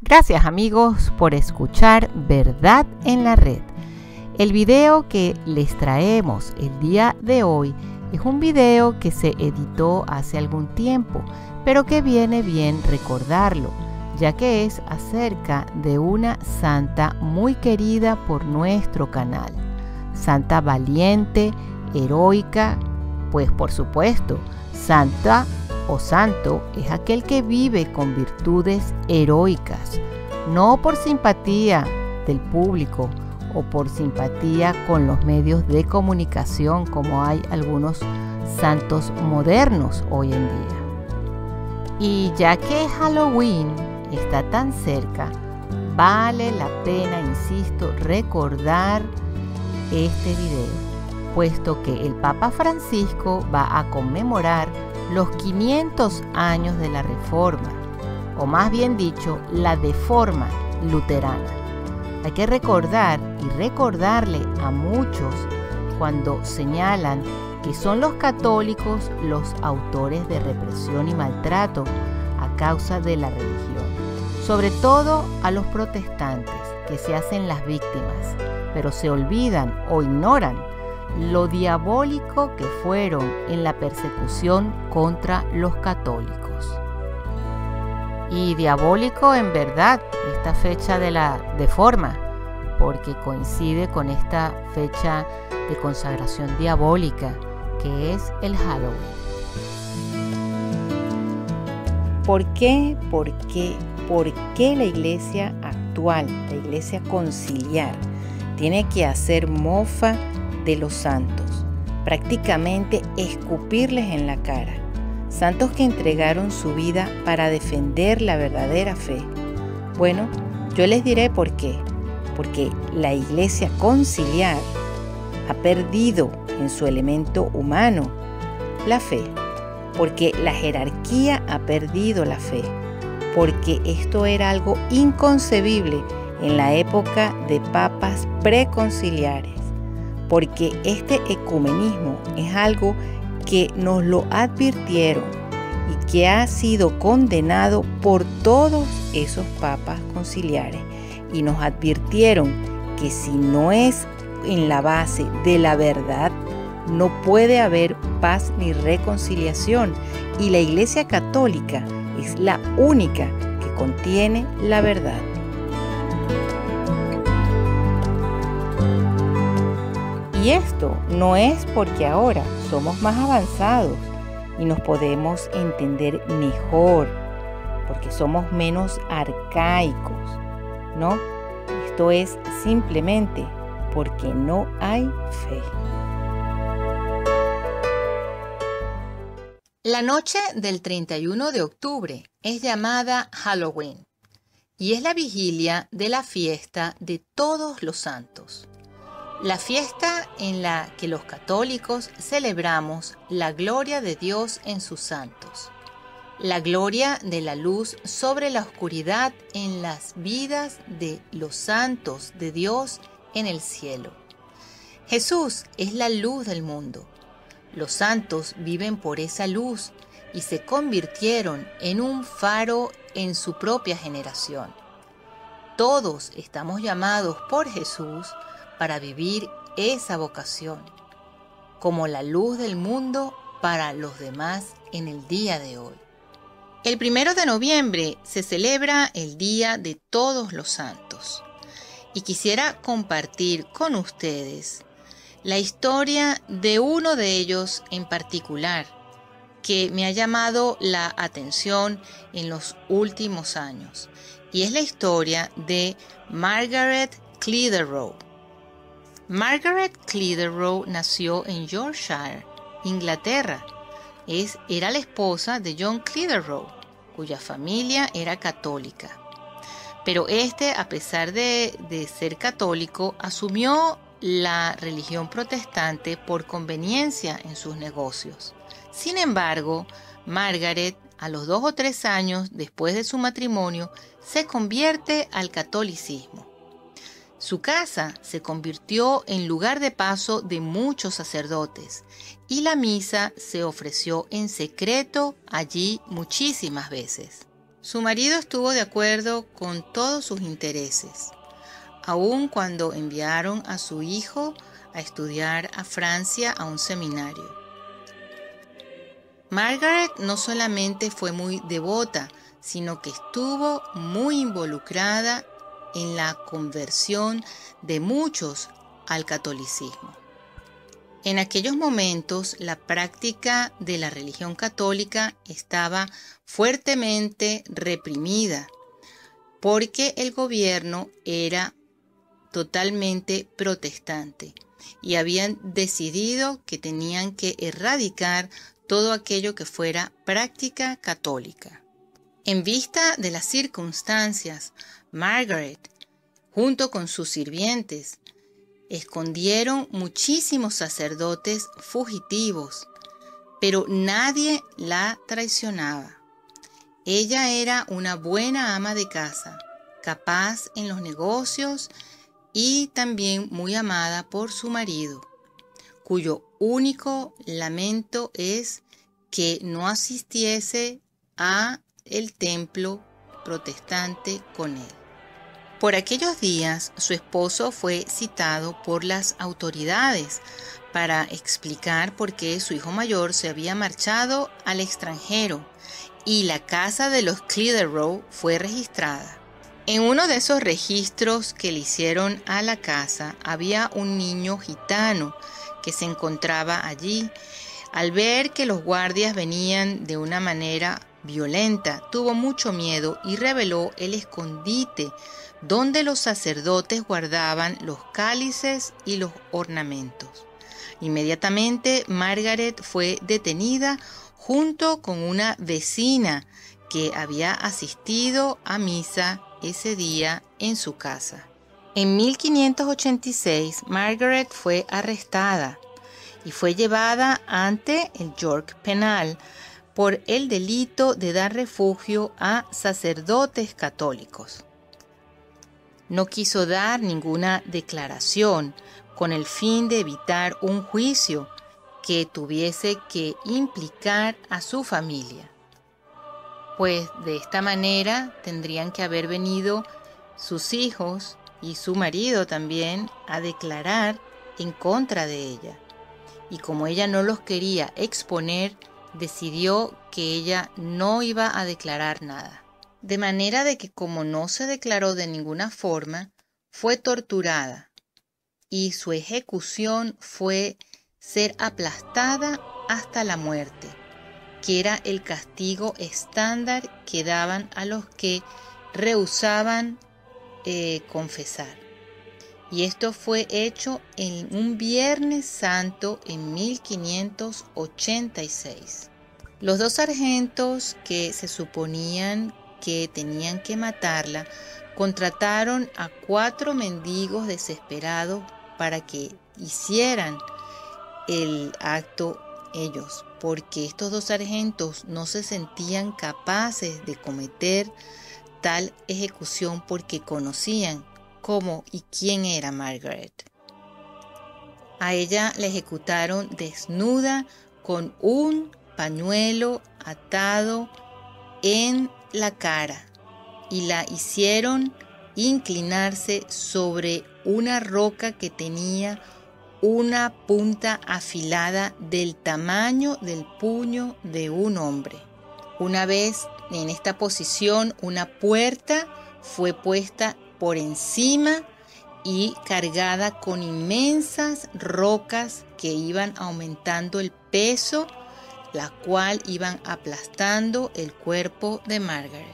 Gracias amigos por escuchar Verdad en la Red. El video que les traemos el día de hoy es un video que se editó hace algún tiempo, pero que viene bien recordarlo, ya que es acerca de una santa muy querida por nuestro canal. Santa valiente, heroica, pues por supuesto, santa o santo es aquel que vive con virtudes heroicas, no por simpatía del público o por simpatía con los medios de comunicación como hay algunos santos modernos hoy en día. Y ya que Halloween está tan cerca, vale la pena, insisto, recordar este video, puesto que el Papa Francisco va a conmemorar los 500 años de la Reforma, o más bien dicho, la Deforma luterana. Hay que recordar y recordarle a muchos cuando señalan que son los católicos los autores de represión y maltrato a causa de la religión, sobre todo a los protestantes que se hacen las víctimas, pero se olvidan o ignoran lo diabólico que fueron en la persecución contra los católicos. Y diabólico en verdad esta fecha de la Deforma, porque coincide con esta fecha de consagración diabólica que es el Halloween. ¿Por qué la iglesia actual, la iglesia conciliar, tiene que hacer mofa de los santos, prácticamente escupirles en la cara? Santos que entregaron su vida para defender la verdadera fe. Bueno, yo les diré por qué. Porque la iglesia conciliar ha perdido en su elemento humano la fe. Porque la jerarquía ha perdido la fe. Porque esto era algo inconcebible en la época de papas preconciliares. Porque este ecumenismo es algo que nos lo advirtieron y que ha sido condenado por todos esos papas conciliares, y nos advirtieron que si no es en la base de la verdad, no puede haber paz ni reconciliación, y la Iglesia Católica es la única que contiene la verdad. Y esto no es porque ahora somos más avanzados y nos podemos entender mejor, porque somos menos arcaicos, ¿no? Esto es simplemente porque no hay fe. La noche del 31 de octubre es llamada Halloween y es la vigilia de la fiesta de Todos los Santos. La fiesta en la que los católicos celebramos la gloria de Dios en sus santos, la gloria de la luz sobre la oscuridad en las vidas de los santos de Dios en el cielo. Jesús es la luz del mundo. Los santos viven por esa luz y se convirtieron en un faro en su propia generación. Todos estamos llamados por Jesús para vivir esa vocación, como la luz del mundo para los demás en el día de hoy. El 1 de noviembre se celebra el Día de Todos los Santos y quisiera compartir con ustedes la historia de uno de ellos en particular que me ha llamado la atención en los últimos años, y es la historia de Margaret Clitheroe. Margaret Clitheroe nació en Yorkshire, Inglaterra. Era la esposa de John Clitheroe, cuya familia era católica. Pero a pesar de ser católico, asumió la religión protestante por conveniencia en sus negocios. Sin embargo, Margaret, a los 2 o 3 años después de su matrimonio, se convierte al catolicismo. Su casa se convirtió en lugar de paso de muchos sacerdotes y la misa se ofreció en secreto allí muchísimas veces. Su marido estuvo de acuerdo con todos sus intereses, aun cuando enviaron a su hijo a estudiar a Francia a un seminario. Margaret no solamente fue muy devota, sino que estuvo muy involucrada en la conversión de muchos al catolicismo. En aquellos momentos, la práctica de la religión católica estaba fuertemente reprimida porque el gobierno era totalmente protestante y habían decidido que tenían que erradicar todo aquello que fuera práctica católica. En vista de las circunstancias, Margaret, junto con sus sirvientes, escondieron muchísimos sacerdotes fugitivos, pero nadie la traicionaba. Ella era una buena ama de casa, capaz en los negocios y también muy amada por su marido, cuyo único lamento es que no asistiese a el templo protestante con él. Por aquellos días, su esposo fue citado por las autoridades para explicar por qué su hijo mayor se había marchado al extranjero y la casa de los Clitheroe fue registrada. En uno de esos registros que le hicieron a la casa había un niño gitano que se encontraba allí. Al ver que los guardias venían de una manera violenta, tuvo mucho miedo y reveló el escondite donde los sacerdotes guardaban los cálices y los ornamentos. Inmediatamente Margaret fue detenida junto con una vecina que había asistido a misa ese día en su casa. En 1586, Margaret fue arrestada y fue llevada ante el York Penal por el delito de dar refugio a sacerdotes católicos. No quiso dar ninguna declaración con el fin de evitar un juicio que tuviese que implicar a su familia, pues de esta manera tendrían que haber venido sus hijos y su marido también a declarar en contra de ella. Y como ella no los quería exponer, decidió que ella no iba a declarar nada. De manera de que como no se declaró de ninguna forma, fue torturada y su ejecución fue ser aplastada hasta la muerte, que era el castigo estándar que daban a los que rehusaban confesar. Y esto fue hecho en un Viernes Santo en 1586. Los dos sargentos que se suponían que tenían que matarla contrataron a 4 mendigos desesperados para que hicieran el acto ellos, porque estos 2 sargentos no se sentían capaces de cometer tal ejecución porque conocían cómo y quién era Margaret. A ella la ejecutaron desnuda con un pañuelo atado en la cara y la hicieron inclinarse sobre una roca que tenía una punta afilada del tamaño del puño de un hombre. Una vez en esta posición, una puerta fue puesta por encima y cargada con inmensas rocas que iban aumentando el peso, la cual iban aplastando el cuerpo de Margaret.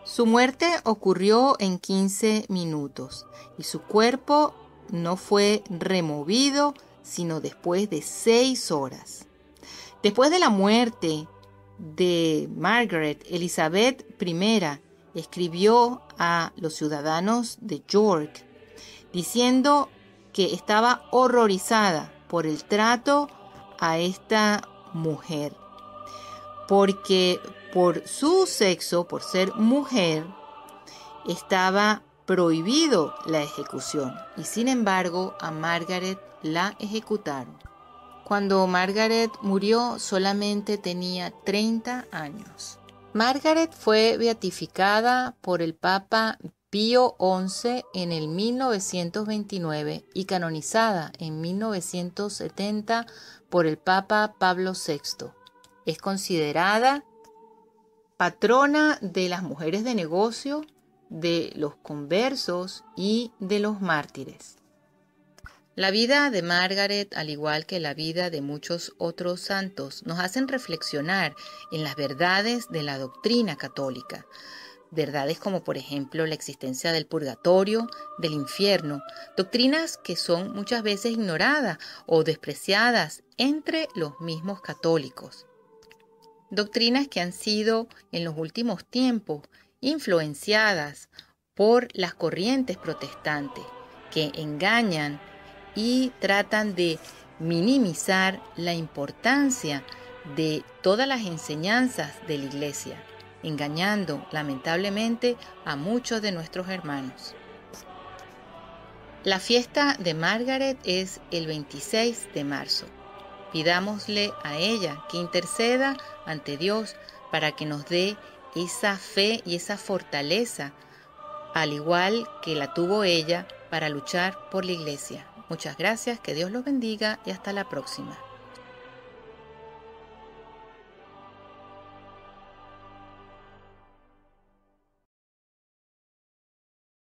Su muerte ocurrió en 15 minutos y su cuerpo no fue removido sino después de 6 horas. Después de la muerte de Margaret, Elizabeth I escribió a los ciudadanos de York diciendo que estaba horrorizada por el trato a esta mujer, porque por su sexo, por ser mujer, estaba prohibido la ejecución y sin embargo a Margaret la ejecutaron. Cuando Margaret murió solamente tenía 30 años. Margaret fue beatificada por el Papa Pío XI en el 1929 y canonizada en 1970 por el Papa Pablo VI. Es considerada patrona de las mujeres de negocio, de los conversos y de los mártires. La vida de Margaret, al igual que la vida de muchos otros santos, nos hacen reflexionar en las verdades de la doctrina católica. Verdades como, por ejemplo, la existencia del purgatorio, del infierno, doctrinas que son muchas veces ignoradas o despreciadas entre los mismos católicos. Doctrinas que han sido, en los últimos tiempos, influenciadas por las corrientes protestantes, que engañan y tratan de minimizar la importancia de todas las enseñanzas de la Iglesia, engañando lamentablemente a muchos de nuestros hermanos. La fiesta de Margaret es el 26 de marzo. Pidámosle a ella que interceda ante Dios para que nos dé esa fe y esa fortaleza, al igual que la tuvo ella para luchar por la Iglesia. Muchas gracias, que Dios los bendiga y hasta la próxima.